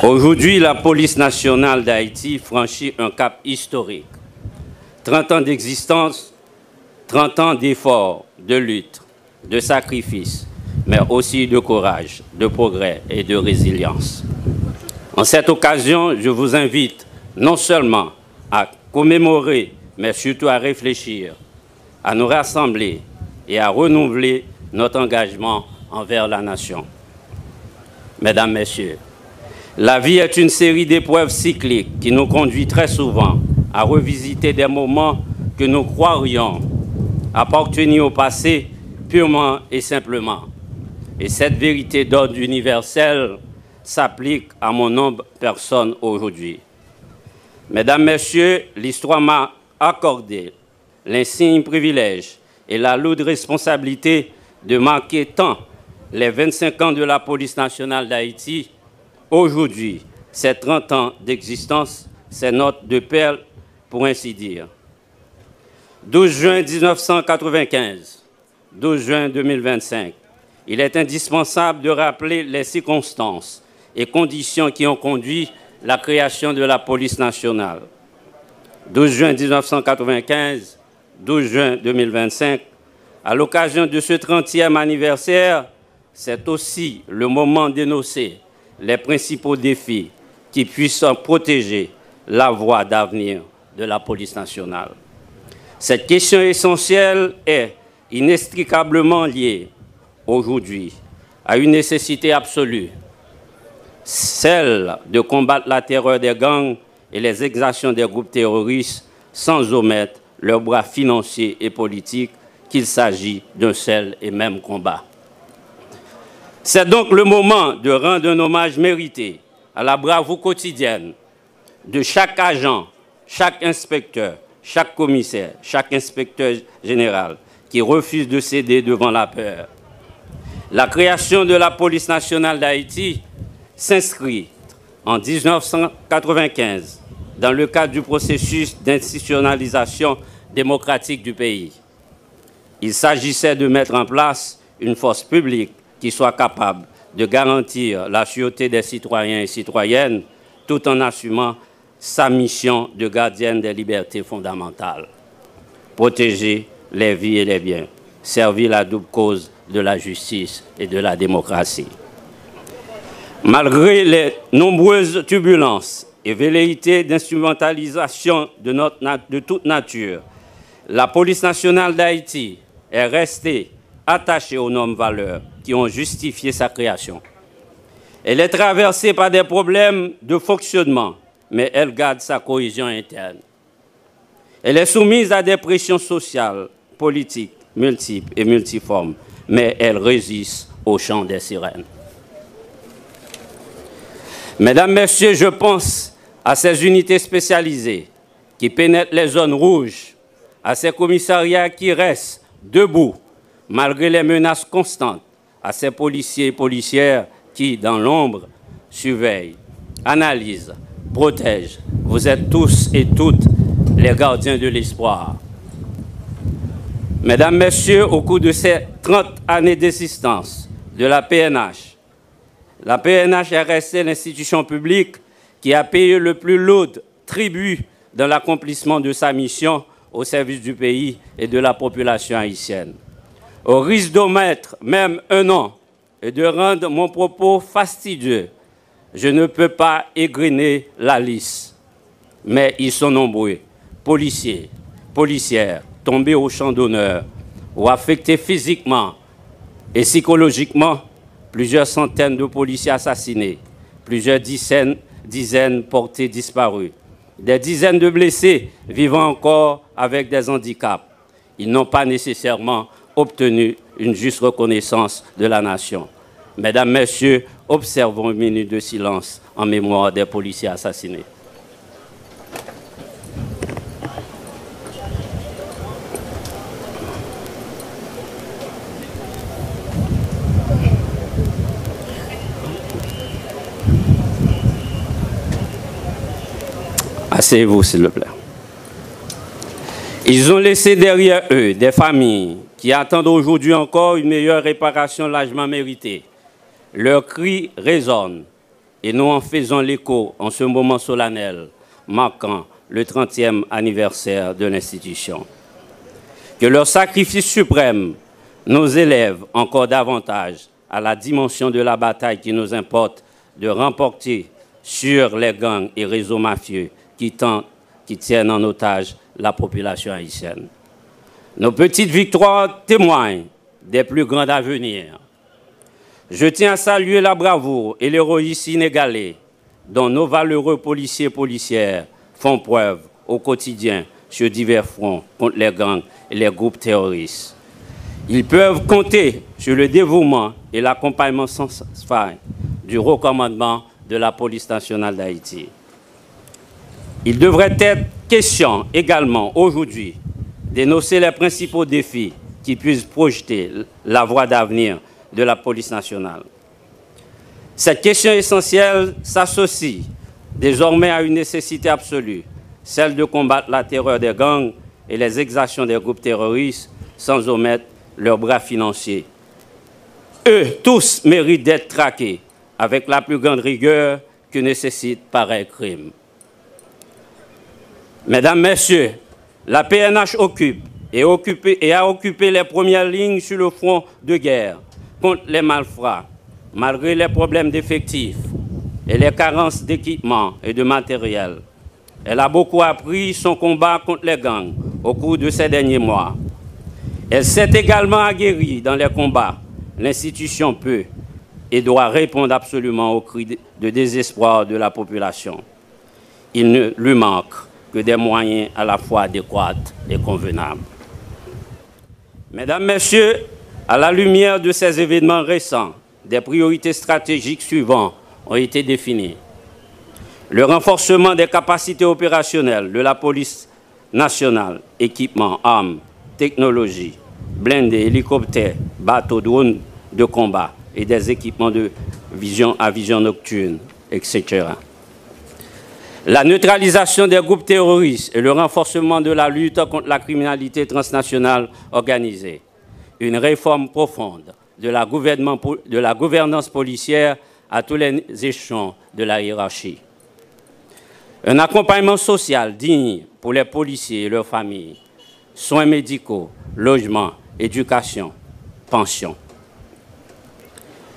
Aujourd'hui, la police nationale d'Haïti franchit un cap historique. 30 ans d'existence, 30 ans d'efforts, de lutte, de sacrifices, mais aussi de courage, de progrès et de résilience. En cette occasion, je vous invite non seulement à commémorer, mais surtout à réfléchir, à nous rassembler et à renouveler notre engagement envers la nation. Mesdames, Messieurs, la vie est une série d'épreuves cycliques qui nous conduit très souvent à revisiter des moments que nous croirions appartenir au passé purement et simplement. Et cette vérité d'ordre universel s'applique à mon nombre de personnes aujourd'hui. Mesdames, Messieurs, l'histoire m'a accordé l'insigne privilège et la lourde responsabilité de marquer tant les 25 ans de la police nationale d'Haïti. Aujourd'hui, ces 30 ans d'existence, c'est notre de perles, pour ainsi dire. 12 juin 1995, 12 juin 2025, il est indispensable de rappeler les circonstances et conditions qui ont conduit la création de la police nationale. 12 juin 1995, 12 juin 2025, à l'occasion de ce 30e anniversaire, c'est aussi le moment d'énoncer les principaux défis qui puissent protéger la voie d'avenir de la police nationale. Cette question essentielle est inextricablement liée aujourd'hui à une nécessité absolue, celle de combattre la terreur des gangs et les exactions des groupes terroristes sans omettre leurs bras financiers et politiques, qu'il s'agit d'un seul et même combat. C'est donc le moment de rendre un hommage mérité à la bravoure quotidienne de chaque agent, chaque inspecteur, chaque commissaire, chaque inspecteur général qui refuse de céder devant la peur. La création de la police nationale d'Haïti s'inscrit en 1995 dans le cadre du processus d'institutionnalisation démocratique du pays. Il s'agissait de mettre en place une force publique qui soit capable de garantir la sûreté des citoyens et citoyennes tout en assumant sa mission de gardienne des libertés fondamentales. Protéger les vies et les biens, servir la double cause de la justice et de la démocratie. Malgré les nombreuses turbulences et velléités d'instrumentalisation de toute nature, la police nationale d'Haïti est restée attachée aux normes valeurs qui ont justifié sa création. Elle est traversée par des problèmes de fonctionnement, mais elle garde sa cohésion interne. Elle est soumise à des pressions sociales, politiques, multiples et multiformes, mais elle résiste au chant des sirènes. Mesdames, Messieurs, je pense à ces unités spécialisées qui pénètrent les zones rouges, à ces commissariats qui restent debout malgré les menaces constantes, à ces policiers et policières qui, dans l'ombre, surveillent, analysent, protègent. Vous êtes tous et toutes les gardiens de l'espoir. Mesdames, Messieurs, au cours de ces 30 années d'existence de la PNH est restée l'institution publique qui a payé le plus lourd tribut dans l'accomplissement de sa mission au service du pays et de la population haïtienne. Au risque d'omettre même un nom et de rendre mon propos fastidieux, je ne peux pas égrener la liste. Mais ils sont nombreux, policiers, policières, tombés au champ d'honneur ou affectés physiquement et psychologiquement, plusieurs centaines de policiers assassinés, plusieurs dizaines portés disparus, des dizaines de blessés vivant encore avec des handicaps. Ils n'ont pas nécessairement obtenu une juste reconnaissance de la nation. Mesdames, Messieurs, observons une minute de silence en mémoire des policiers assassinés. Asseyez-vous, s'il vous plaît. Ils ont laissé derrière eux des familles qui attendent aujourd'hui encore une meilleure réparation largement méritée. Leurs cris résonnent et nous en faisons l'écho en ce moment solennel, marquant le 30e anniversaire de l'institution. Que leur sacrifice suprême nous élève encore davantage à la dimension de la bataille qui nous importe de remporter sur les gangs et réseaux mafieux qui tiennent en otage la population haïtienne. Nos petites victoires témoignent des plus grandes à venir. Je tiens à saluer la bravoure et l'héroïsme inégalé dont nos valeureux policiers et policières font preuve au quotidien sur divers fronts contre les gangs et les groupes terroristes. Ils peuvent compter sur le dévouement et l'accompagnement sans faille du haut commandement de la police nationale d'Haïti. Il devrait être question également aujourd'hui d'énoncer les principaux défis qui puissent projeter la voie d'avenir de la police nationale. Cette question essentielle s'associe désormais à une nécessité absolue, celle de combattre la terreur des gangs et les exactions des groupes terroristes sans omettre leurs bras financiers. Eux tous méritent d'être traqués avec la plus grande rigueur que nécessite pareil crime. Mesdames, Messieurs, la PNH occupe et a occupé les premières lignes sur le front de guerre contre les malfrats, malgré les problèmes d'effectifs et les carences d'équipement et de matériel. Elle a beaucoup appris son combat contre les gangs au cours de ces derniers mois. Elle s'est également aguerrie dans les combats. L'institution peut et doit répondre absolument aux cris de désespoir de la population. Il ne lui manque que des moyens à la fois adéquats et convenables. Mesdames, Messieurs, à la lumière de ces événements récents, des priorités stratégiques suivantes ont été définies. Le renforcement des capacités opérationnelles de la police nationale, équipements, armes, technologies, blindés, hélicoptères, bateaux, drones de combat et des équipements de vision à vision nocturne, etc. La neutralisation des groupes terroristes et le renforcement de la lutte contre la criminalité transnationale organisée. Une réforme profonde de la gouvernance policière à tous les échelons de la hiérarchie. Un accompagnement social digne pour les policiers et leurs familles. Soins médicaux, logements, éducation, pension.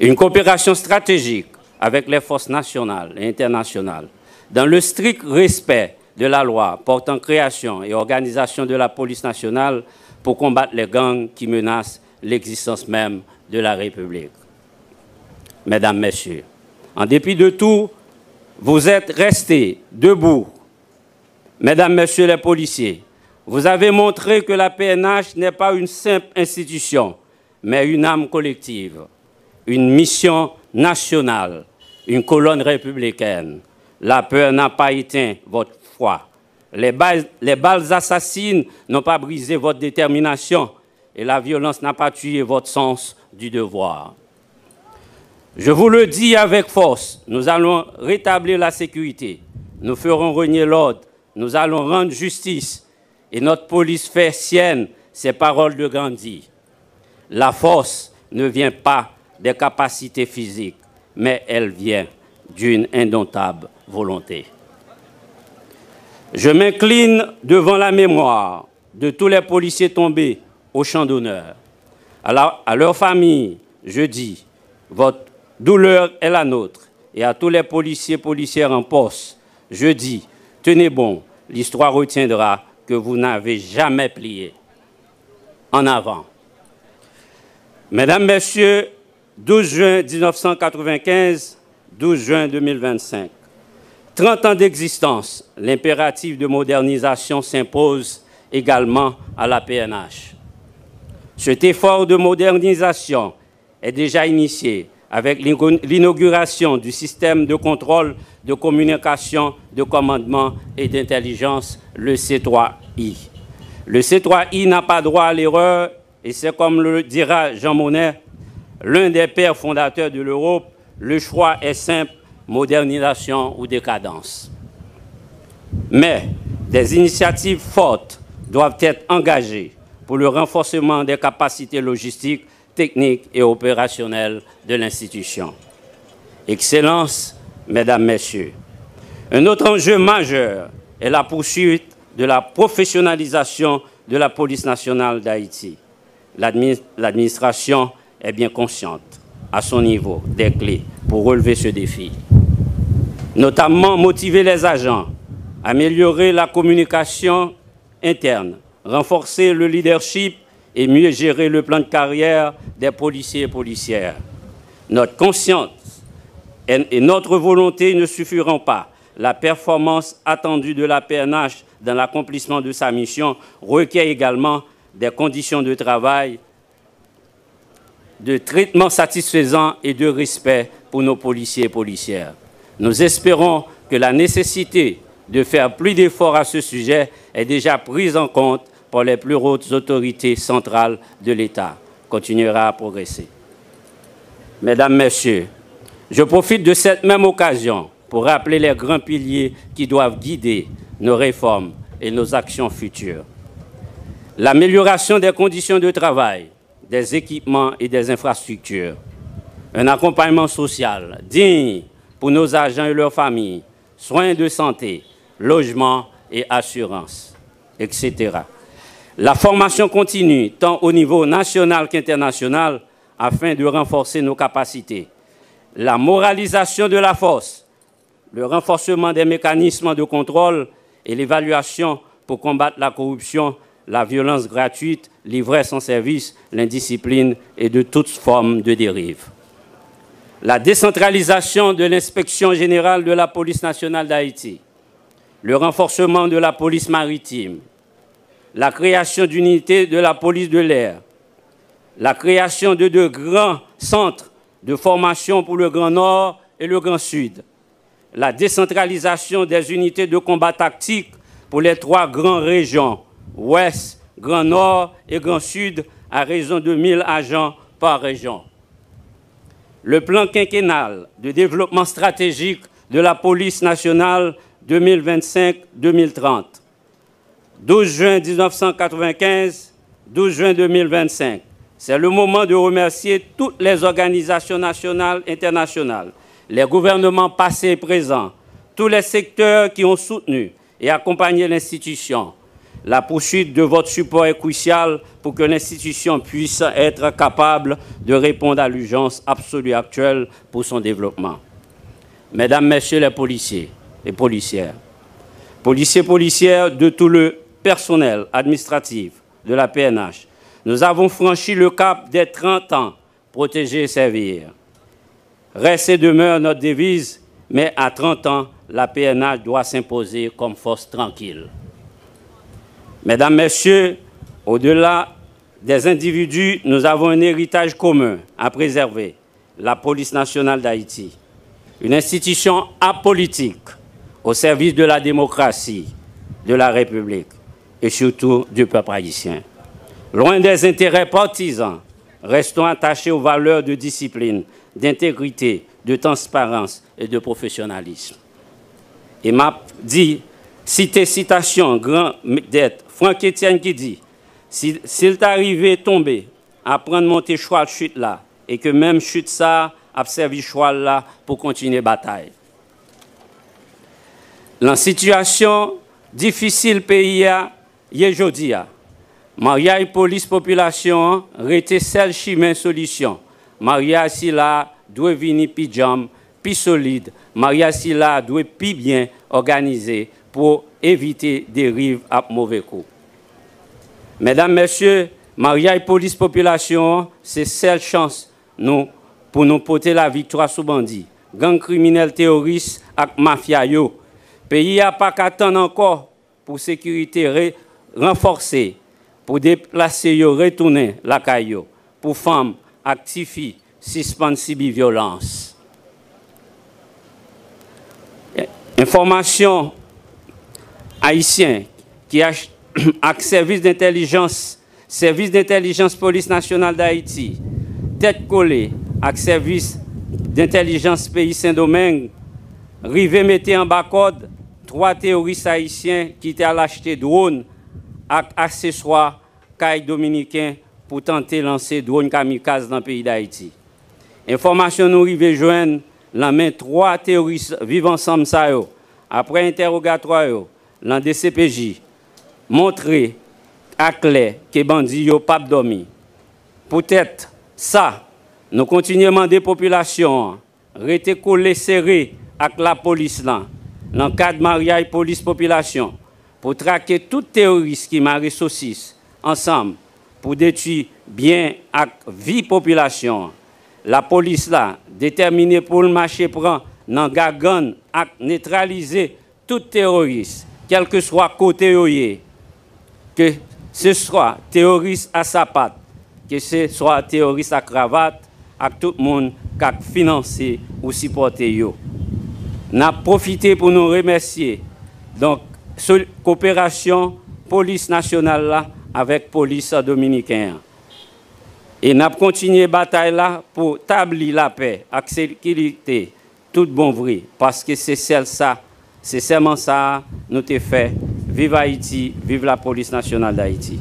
Une coopération stratégique avec les forces nationales et internationales dans le strict respect de la loi portant création et organisation de la police nationale pour combattre les gangs qui menacent l'existence même de la République. Mesdames, Messieurs, en dépit de tout, vous êtes restés debout. Mesdames, Messieurs les policiers, vous avez montré que la PNH n'est pas une simple institution, mais une âme collective, une mission nationale, une colonne républicaine. La peur n'a pas éteint votre foi. Les balles assassines n'ont pas brisé votre détermination et la violence n'a pas tué votre sens du devoir. Je vous le dis avec force, nous allons rétablir la sécurité, nous ferons régner l'ordre, nous allons rendre justice et notre police fait sienne ces paroles de Gandhi. La force ne vient pas des capacités physiques, mais elle vient d'une indomptable volonté. Je m'incline devant la mémoire de tous les policiers tombés au champ d'honneur. À leur famille, je dis, votre douleur est la nôtre. Et à tous les policiers et policières en poste, je dis, tenez bon, l'histoire retiendra que vous n'avez jamais plié. En avant. Mesdames, Messieurs, 12 juin 1995, 12 juin 2025. 30 ans d'existence, l'impératif de modernisation s'impose également à la PNH. Cet effort de modernisation est déjà initié avec l'inauguration du système de contrôle de communication, de commandement et d'intelligence, le C3I. Le C3I n'a pas droit à l'erreur et c'est comme le dira Jean Monnet, l'un des pères fondateurs de l'Europe, le choix est simple, modernisation ou décadence. Mais des initiatives fortes doivent être engagées pour le renforcement des capacités logistiques, techniques et opérationnelles de l'institution. Excellence Mesdames, Messieurs, un autre enjeu majeur est la poursuite de la professionnalisation de la police nationale d'Haïti. L'administration est bien consciente, à son niveau, des clés pour relever ce défi. Notamment motiver les agents, améliorer la communication interne, renforcer le leadership et mieux gérer le plan de carrière des policiers et policières. Notre conscience et notre volonté ne suffiront pas. La performance attendue de la PNH dans l'accomplissement de sa mission requiert également des conditions de travail, de traitement satisfaisant et de respect pour nos policiers et policières. Nous espérons que la nécessité de faire plus d'efforts à ce sujet est déjà prise en compte par les plus hautes autorités centrales de l'État. Continuera à progresser. Mesdames, Messieurs, je profite de cette même occasion pour rappeler les grands piliers qui doivent guider nos réformes et nos actions futures. L'amélioration des conditions de travail, des équipements et des infrastructures. Un accompagnement social digne pour nos agents et leurs familles, soins de santé, logement et assurance, etc. La formation continue, tant au niveau national qu'international, afin de renforcer nos capacités. La moralisation de la force, le renforcement des mécanismes de contrôle et l'évaluation pour combattre la corruption, la violence gratuite, l'ivresse sans service, l'indiscipline et de toutes formes de dérive. La décentralisation de l'inspection générale de la police nationale d'Haïti, le renforcement de la police maritime, la création d'unités de la police de l'air, la création de deux grands centres de formation pour le Grand Nord et le Grand Sud, la décentralisation des unités de combat tactique pour les trois grandes régions, Ouest, Grand Nord et Grand Sud, à raison de 1000 agents par région. Le plan quinquennal de développement stratégique de la police nationale 2025-2030, 12 juin 1995, 12 juin 2025. C'est le moment de remercier toutes les organisations nationales et internationales, les gouvernements passés et présents, tous les secteurs qui ont soutenu et accompagné l'institution. La poursuite de votre support est cruciale pour que l'institution puisse être capable de répondre à l'urgence absolue actuelle pour son développement. Mesdames, Messieurs les policiers et policières, policières de tout le personnel administratif de la PNH, nous avons franchi le cap des 30 ans, protéger et servir. Reste et demeure notre devise, mais à 30 ans, la PNH doit s'imposer comme force tranquille. Mesdames, Messieurs, au-delà des individus, nous avons un héritage commun à préserver, la police nationale d'Haïti. Une institution apolitique au service de la démocratie, de la République et surtout du peuple haïtien. Loin des intérêts partisans, restons attachés aux valeurs de discipline, d'intégrité, de transparence et de professionnalisme. Et m'a dit, citation, grand d'être, Franck Etienne qui dit, s'il t'arrivait tomber, à prendre monter cheval chute là, et que même chute ça, a servi cheval là pour continuer la bataille. La situation difficile pays a, aujourd'hui, Maria et police population rete seule chemin solution. Maria si là doit venir pi jam, pi solide. Maria si là doit pi bien organisé pour éviter dérives à mauvais coup. Mesdames, Messieurs, Maria et police population, c'est seule chance nous pour nous porter la victoire sous bandit. Gang criminel terroriste ak mafia yo. Pays a pas qu'attendre encore pour sécurité renforcée. Pour déplacer et retourner la caillou, pour femmes, actifier, suspendre violence. Information haïtien qui a service d'intelligence police nationale d'Haïti, tête collée avec service d'intelligence pays Saint-Domingue, rivé mettait en bas code 3 terroristes haïtiens qui étaient à l'acheter drone avec accessoires caille dominicain pour tenter de lancer drone kamikaze dans le pays d'Haïti. Information nous arrive joindre la main 3 terroristes vivant ensemble ça yo. Après interrogatoire yo, dans DCPJ montrer à clair que bandits yo pas dormi. Peut-être ça nous continuons à demander population rester collé serré avec la police là dans le cadre mariage police population pour traquer tout terroriste qui marre saucisse ensemble pour détruire bien ak vie population. La police là déterminée pour le marché prend dans gagan à neutraliser tout terroriste, quel que soit côté yoye, que ce soit terroriste à sa patte, que ce soit terroriste à cravate, à tout le monde qui a financé ou supporté yo. N'a profité pour nous remercier donc coopération police nationale là avec police dominicaine. Et n'a continué bataille là pour établir la paix, la sécurité, tout bon vrai, parce que c'est seulement ça nous te fait. Vive Haïti, vive la police nationale d'Haïti.